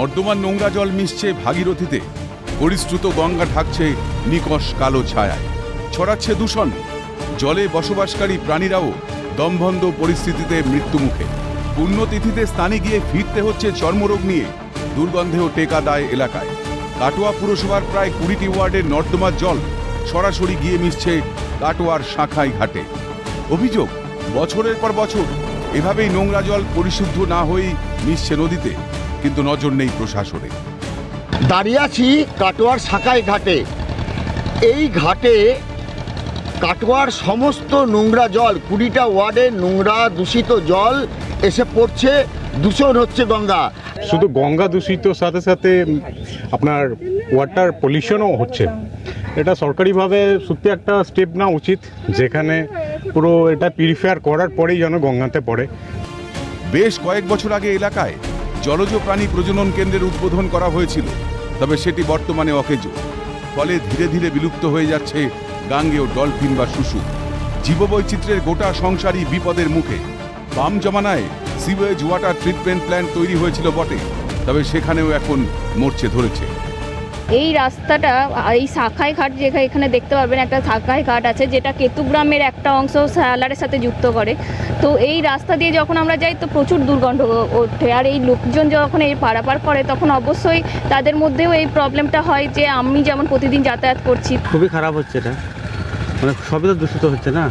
নর্দমার নোংরা জল মিশছে ভাগীরথীতে, পরিশ্রুত গঙ্গা ঢাকছে নিকষ কালো ছায়ায়, ছড়াচ্ছে দূষণ। জলে বসবাসকারী প্রাণীরাও দমবন্ধ পরিস্থিতিতে মৃত্যুমুখে। পুণ্যতিথিতে স্নানে গিয়ে ফিরতে হচ্ছে চর্মরোগ নিয়ে, দুর্গন্ধেও টেকা দায় এলাকায়। কাটোয়া পুরসভার প্রায় 20টি ওয়ার্ডের নর্দমার জল সরাসরি গিয়ে মিশছে কাটোয়ার শাঁখাই ঘাটে। অভিযোগ, বছরের পর বছর এভাবেই নোংরা জল পরিশুদ্ধ না হয়েই মিশছে নদীতে, কিন্তু নজর নেই প্রশাসনের। দাঁড়িয়ে আছি কাটোয়ার শাঁখাই ঘাটে। এই ঘাটে কাটোয়ার সমস্ত নোংরা জল, 20টা ওয়ার্ডের নোংরা দূষিত জল এসে পড়ছে, দূষণ হচ্ছে গঙ্গা। শুধু গঙ্গা দূষিত সাথে সাথে আপনার ওয়াটার পলিউশনও হচ্ছে। এটা সরকারিভাবে সত্যি একটা স্টেপ নেওয়া উচিত, যেখানে পুরো এটা পিউরিফায়ার করার পরেই যেন গঙ্গাতে পড়ে। বেশ কয়েক বছর আগে এলাকায় জলজ প্রাণী প্রজনন কেন্দ্রের উদ্বোধন করা হয়েছিল, তবে সেটি বর্তমানে অকেজো। ফলে ধীরে ধীরে বিলুপ্ত হয়ে যাচ্ছে গাঙ্গেয় ডলফিন বা শুশু। জীববৈচিত্র্যের গোটা সংসারই বিপদের মুখে। বাম জমানায় সিওয়েজ ওয়াটার ট্রিটমেন্ট প্ল্যান্ট তৈরি হয়েছিল বটে, তবে সেখানেও এখন মরচে ধরেছে। এই রাস্তাটা, এই শাঁখাই ঘাট, যেখানে এখানে দেখতে পাবেন একটা শাঁখাই ঘাট আছে, যেটা কেতুগ্রামের একটা অংশ সালারের সাথে যুক্ত করে। তো এই রাস্তা দিয়ে যখন আমরা যাই তো প্রচুর দুর্গন্ধ ওঠে, আর এই লোকজন যখন এই পারাপার করে তখন অবশ্যই তাদের মধ্যেও এই প্রবলেমটা হয়, যে আমি যেমন প্রতিদিন যাতায়াত করছি। খুবই খারাপ হচ্ছে এটা, মানে সবই তো দূষিত হচ্ছে না।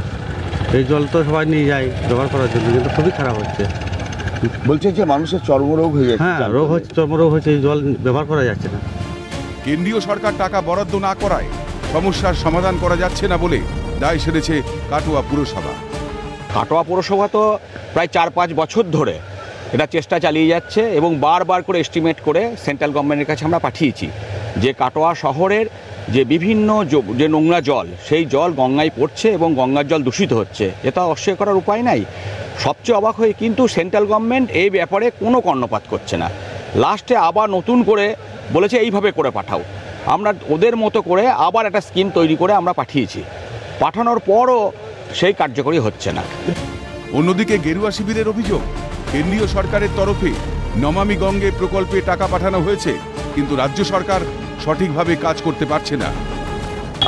এই জল তো সবাই নিয়ে যায় ব্যবহার করার জন্য, কিন্তু খুবই খারাপ হচ্ছে। বলছে যে মানুষের চর্মরোগ হয়ে যাচ্ছে। হ্যাঁ, রোগ হচ্ছে, চর্মরোগ হচ্ছে, এই জল ব্যবহার করা যাচ্ছে না। কেন্দ্রীয় সরকার টাকা বরাদ্দ না করায় সমস্যার সমাধান করা যাচ্ছে না বলে দায় সেরেছে কাটোয়া পুরসভা। কাটোয়া পুরসভা তো প্রায় 4-5 বছর ধরে এটা চেষ্টা চালিয়ে যাচ্ছে এবং বারবার করে এস্টিমেট করে সেন্ট্রাল গভর্নমেন্টের কাছে আমরা পাঠিয়েছি যে কাটোয়া শহরের যে বিভিন্ন যে নোংরা জল, সেই জল গঙ্গায় পড়ছে এবং গঙ্গার জল দূষিত হচ্ছে। এটা অস্বীকার করার উপায় নাই। সবচেয়ে অবাক হয়ে কিন্তু সেন্ট্রাল গভর্নমেন্ট এই ব্যাপারে কোনো কর্ণপাত করছে না। লাস্টে আবার নতুন করে বলেছে এইভাবে করে পাঠাও। আমরা ওদের মতো করে আবার একটা স্কিম তৈরি করে আমরা পাঠিয়েছি, পাঠানোর পরও সেই কার্যকরী হচ্ছে না। অন্যদিকে গেরুয়া শিবিরের অভিযোগ, কেন্দ্রীয় সরকারের তরফে নমামি গঙ্গে প্রকল্পে টাকা পাঠানো হয়েছে, কিন্তু রাজ্য সরকার সঠিকভাবে কাজ করতে পারছে না।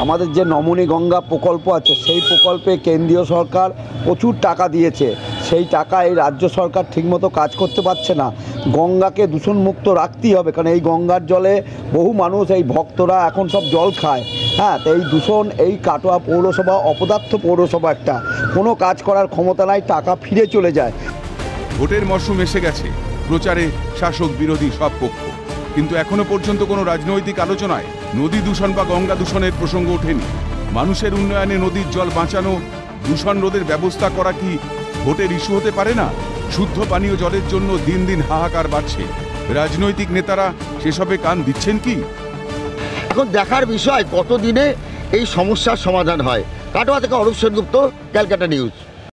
আমাদের যে নমামি গঙ্গা প্রকল্প আছে, সেই প্রকল্পে কেন্দ্রীয় সরকার প্রচুর টাকা দিয়েছে, সেই টাকা এই রাজ্য সরকার ঠিকমতো কাজ করতে পারছে না। গঙ্গাকে দূষণমুক্ত রাখতেই হবে, কারণ এই গঙ্গার জলে বহু মানুষ, এই ভক্তরা এখন সব জল খায়। হ্যাঁ, তো এই দূষণ, এই কাটোয়া পৌরসভা অপদার্থ পৌরসভা, একটা কোনো কাজ করার ক্ষমতা নাই, টাকা ফিরে চলে যায়। ভোটের মরশুম এসে গেছে, প্রচারে শাসক বিরোধী সব পক্ষ, কিন্তু এখনো পর্যন্ত কোনো রাজনৈতিক আলোচনায় নদী দূষণ বা গঙ্গা দূষণের প্রসঙ্গ ওঠেনি। মানুষের উন্নয়নে নদীর জল বাঁচানো, দূষণ রোধের ব্যবস্থা করা কি ভোটের ইস্যু হতে পারে না? শুদ্ধ পানীয় জলের জন্য দিন দিন হাহাকার বাড়ছে, রাজনৈতিক নেতারা সেসবে কান দিচ্ছেন কি? এখন দেখার বিষয় কতদিনে এই সমস্যার সমাধান হয়। কাটোয়া থেকে অরূপ সেনগুপ্ত, ক্যালকাটা নিউজ।